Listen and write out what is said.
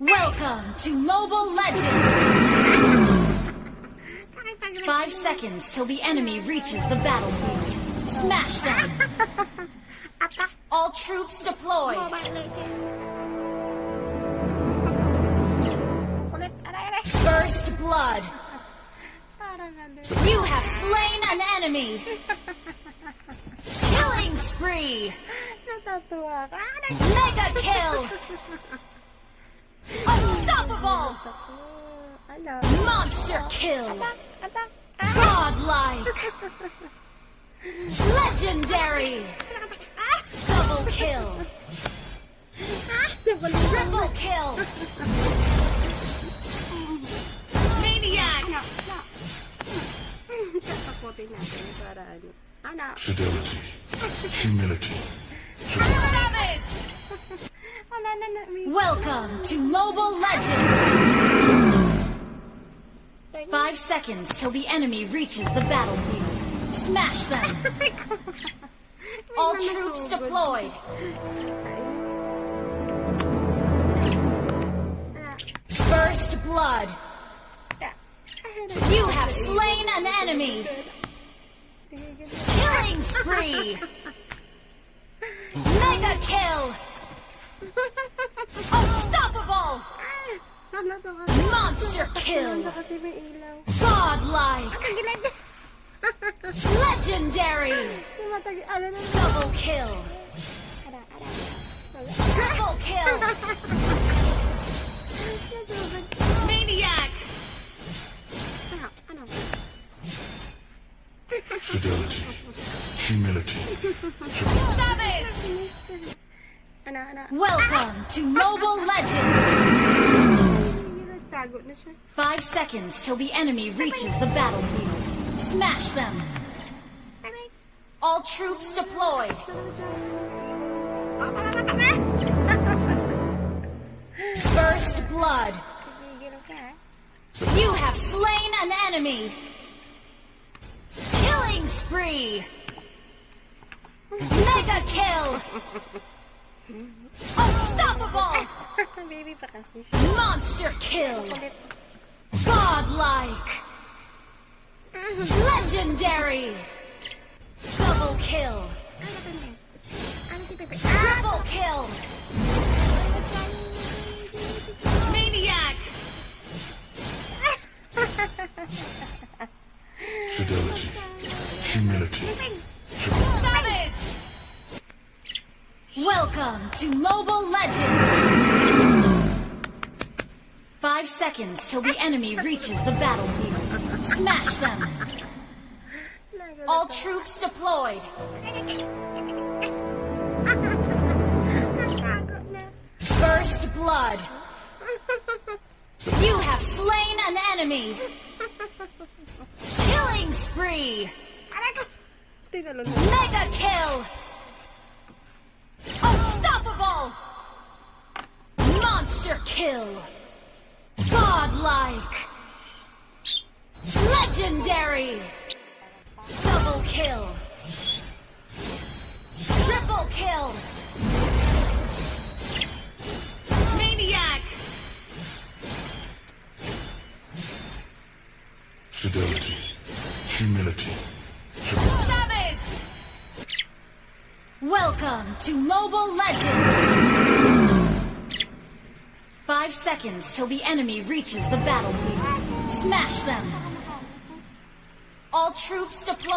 Welcome to Mobile Legends! 5 seconds till the enemy reaches the battlefield. Smash them! All troops deployed! First blood! You have slain an enemy! Killing spree! Mega kill! Unstoppable! Monster kill! Godlike! Legendary! Double kill! Triple kill! Maniac! Fidelity, humility. Savage! Welcome to Mobile Legends! 5 seconds till the enemy reaches the battlefield. Smash them! All troops deployed! First blood! You have slain an enemy! Killing spree! Mega kill! Unstoppable! Monster kill! Godlike! Legendary! Double kill! Triple kill! Maniac! Fidelity, humility. Savage! Welcome to Mobile Legends! 5 seconds till the enemy reaches the battlefield. Smash them! All troops deployed! First blood! You have slain an enemy! Killing spree! Mega kill! Unstoppable! Monster kill! Godlike! Legendary! Double kill! Triple kill! Maniac! Fidelity, humility. Savage! Welcome to Mobile Legends! 5 seconds till the enemy reaches the battlefield. Smash them! All troops deployed! First blood! You have slain an enemy! Killing spree! Mega kill! Unstoppable! Monster kill! Godlike! Legendary! Double kill! Triple kill! Maniac! Fidelity, humility. Savage! Welcome to Mobile Legends! 5 seconds till the enemy reaches the battlefield. Smash them! All troops deployed!